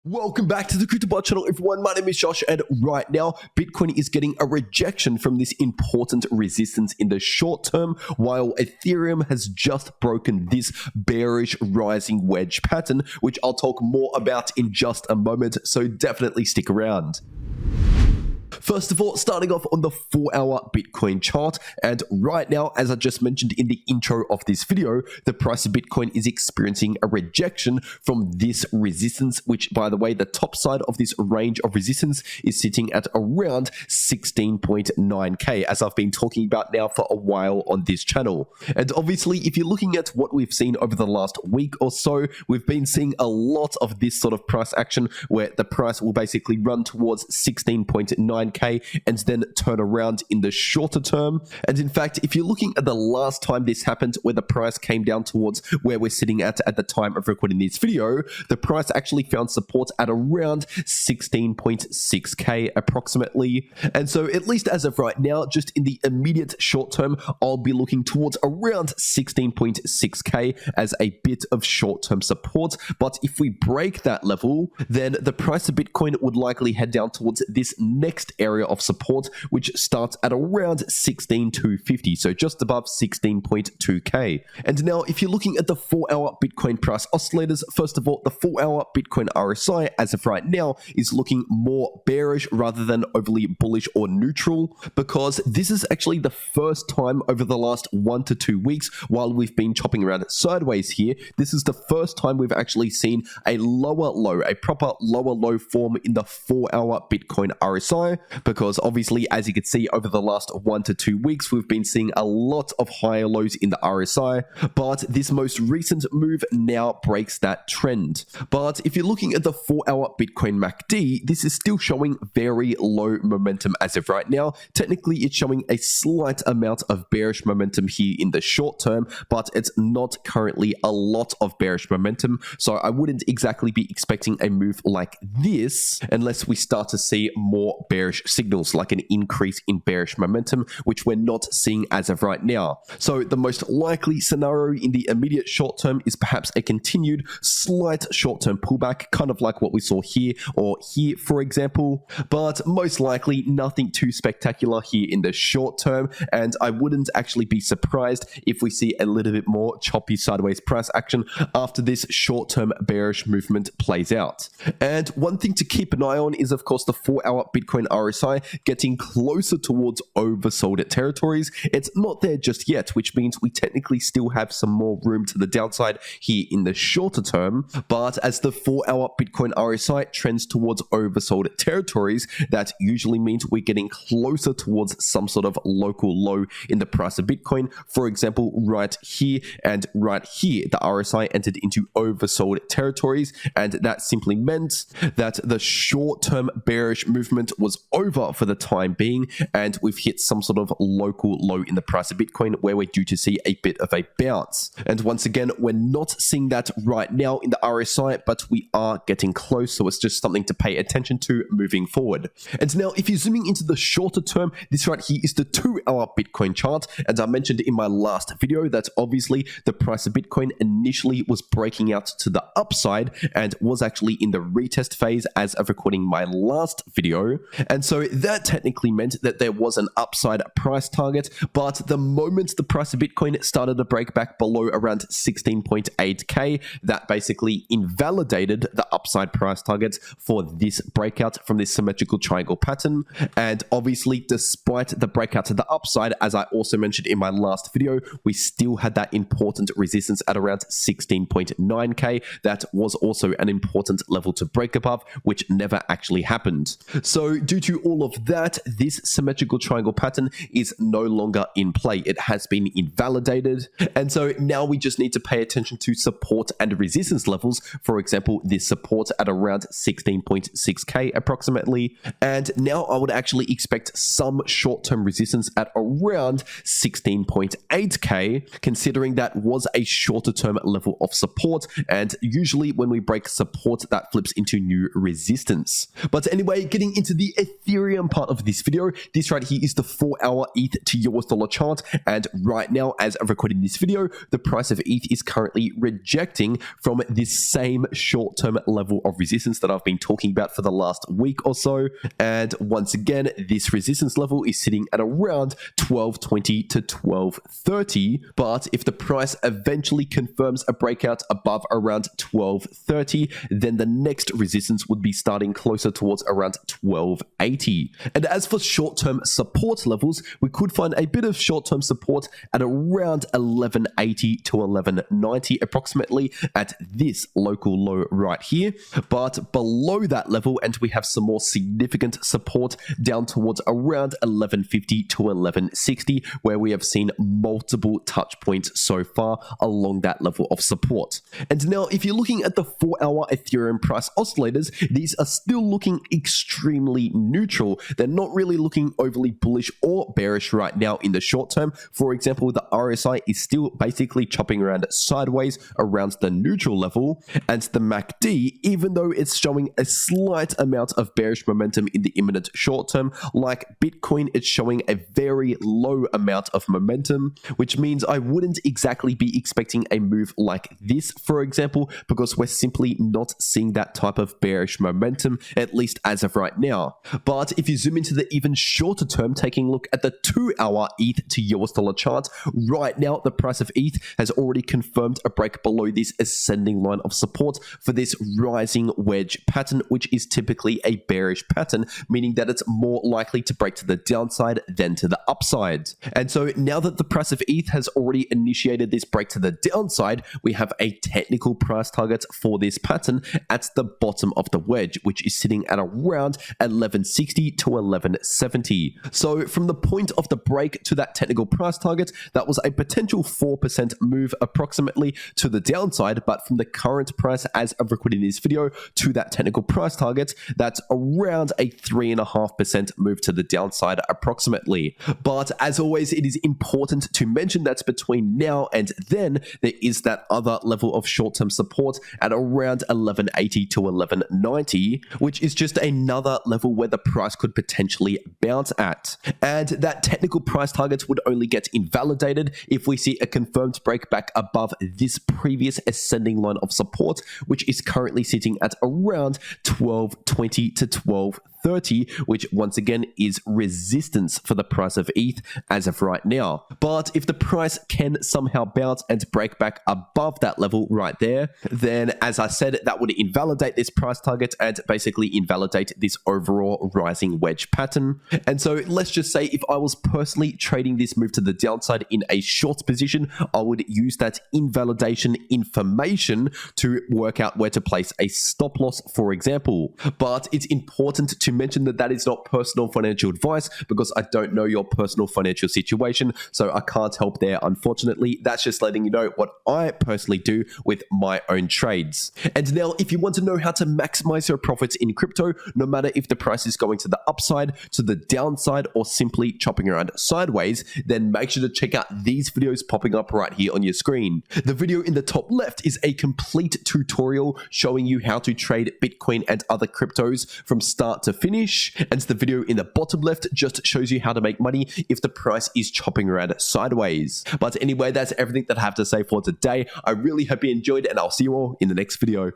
Welcome back to the cryptowrld channel, everyone. My name is Josh, and right now, Bitcoin is getting a rejection from this important resistance in the short term, while Ethereum has just broken this bearish rising wedge pattern, which I'll talk more about in just a moment, so definitely stick around. First of all, starting off on the 4-hour Bitcoin chart, and right now, as I just mentioned in the intro of this video, the price of Bitcoin is experiencing a rejection from this resistance, which, by the way, the top side of this range of resistance is sitting at around 16.9k, as I've been talking about now for a while on this channel. And obviously, if you're looking at what we've seen over the last week or so, we've been seeing a lot of this sort of price action where the price will basically run towards 16.9k and then turn around in the shorter term. And in fact, if you're looking at the last time this happened, where the price came down towards where we're sitting at the time of recording this video, the price actually found support at around 16.6k approximately. And so at least as of right now, just in the immediate short term, I'll be looking towards around 16.6k as a bit of short-term support. But if we break that level, then the price of Bitcoin would likely head down towards this next area of support, which starts at around 16,250, so just above 16.2k. And now, if you're looking at the 4-hour Bitcoin price oscillators, first of all, the 4-hour Bitcoin RSI, as of right now, is looking more bearish rather than overly bullish or neutral, because this is actually the first time over the last 1 to 2 weeks, while we've been chopping around sideways here, this is the first time we've actually seen a lower low, a proper lower low form in the 4-hour Bitcoin RSI, because obviously, as you can see, over the last 1 to 2 weeks, we've been seeing a lot of higher lows in the RSI, but this most recent move now breaks that trend. But if you're looking at the 4-hour Bitcoin MACD, this is still showing very low momentum as of right now. Technically, it's showing a slight amount of bearish momentum here in the short term, but it's not currently a lot of bearish momentum, so I wouldn't exactly be expecting a move like this unless we start to see more bearish signals, like an increase in bearish momentum, which we're not seeing as of right now. So the most likely scenario in the immediate short term is perhaps a continued slight short-term pullback, kind of like what we saw here or here, for example, but most likely nothing too spectacular here in the short term, and I wouldn't actually be surprised if we see a little bit more choppy sideways price action after this short-term bearish movement plays out. And one thing to keep an eye on is, of course, the 4-hour Bitcoin RSI getting closer towards oversold territories. It's not there just yet, which means we technically still have some more room to the downside here in the shorter term. But as the 4-hour Bitcoin RSI trends towards oversold territories, that usually means we're getting closer towards some sort of local low in the price of Bitcoin. For example, right here and right here, the RSI entered into oversold territories, and that simply meant that the short-term bearish movement was over for the time being, and we've hit some sort of local low in the price of Bitcoin where we're due to see a bit of a bounce. And once again, we're not seeing that right now in the RSI, but we are getting close, so it's just something to pay attention to moving forward. And now, if you're zooming into the shorter term, this right here is the 2-hour Bitcoin chart, and I mentioned in my last video that obviously the price of Bitcoin initially was breaking out to the upside and was actually in the retest phase as of recording my last video. And so that technically meant that there was an upside price target, but the moment the price of Bitcoin started to break back below around 16.8k, that basically invalidated the upside price targets for this breakout from this symmetrical triangle pattern. And obviously, despite the breakout to the upside, as I also mentioned in my last video, we still had that important resistance at around 16.9k. That was also an important level to break above, which never actually happened. So due to all of that, this symmetrical triangle pattern is no longer in play. It has been invalidated. And so now we just need to pay attention to support and resistance levels. For example, this support at around 16.6k approximately. And now I would actually expect some short-term resistance at around 16.8k, considering that was a shorter-term level of support. And usually when we break support, that flips into new resistance. But anyway, getting into the Ethereum part of this video. This right here is the 4-hour ETH to US dollar chart, and right now, as I'm recording this video, the price of ETH is currently rejecting from this same short-term level of resistance that I've been talking about for the last week or so. And once again, this resistance level is sitting at around 1220 to 1230. But if the price eventually confirms a breakout above around 1230, then the next resistance would be starting closer towards around 1280. And as for short-term support levels, we could find a bit of short-term support at around 1180 to 1190 approximately at this local low right here. But below that level, and we have some more significant support down towards around 1150 to 1160, where we have seen multiple touch points so far along that level of support. And now, if you're looking at the 4-hour Ethereum price oscillators, these are still looking extremely neutral. They're not really looking overly bullish or bearish right now in the short term. For example, the RSI is still basically chopping around sideways around the neutral level, and the MACD, even though it's showing a slight amount of bearish momentum in the imminent short term, like Bitcoin, it's showing a very low amount of momentum, which means I wouldn't exactly be expecting a move like this, for example, because we're simply not seeing that type of bearish momentum, at least as of right now. But if you zoom into the even shorter term, taking a look at the 2-hour ETH to US dollar chart, right now the price of ETH has already confirmed a break below this ascending line of support for this rising wedge pattern, which is typically a bearish pattern, meaning that it's more likely to break to the downside than to the upside. And so now that the price of ETH has already initiated this break to the downside, we have a technical price target for this pattern at the bottom of the wedge, which is sitting at around 1160 to 1170. So from the point of the break to that technical price target, that was a potential 4% move approximately to the downside, but from the current price as of recording this video to that technical price target, that's around a 3.5% move to the downside approximately. But as always, it is important to mention that between now and then, there is that other level of short-term support at around 1180 to 1190, which is just another level where the price could potentially bounce at. And that technical price target would only get invalidated if we see a confirmed break back above this previous ascending line of support, which is currently sitting at around 1220 to 1230, which once again is resistance for the price of ETH as of right now. But if the price can somehow bounce and break back above that level right there, then as I said, that would invalidate this price target and basically invalidate this overall rising wedge pattern. And so let's just say if I was personally trading this move to the downside in a short position, I would use that invalidation information to work out where to place a stop loss, for example. But it's important to mention that that is not personal financial advice, because I don't know your personal financial situation, so I can't help there, unfortunately. That's just letting you know what I personally do with my own trades. And now, if you want to know how to maximize your profits in crypto, no matter if the price is going to the upside, to the downside, or simply chopping around sideways, then make sure to check out these videos popping up right here on your screen. The video in the top left is a complete tutorial showing you how to trade Bitcoin and other cryptos from start to finish, and the video in the bottom left just shows you how to make money if the price is chopping around sideways. But anyway, that's everything that I have to say for today. I really hope you enjoyed, and I'll see you all in the next video.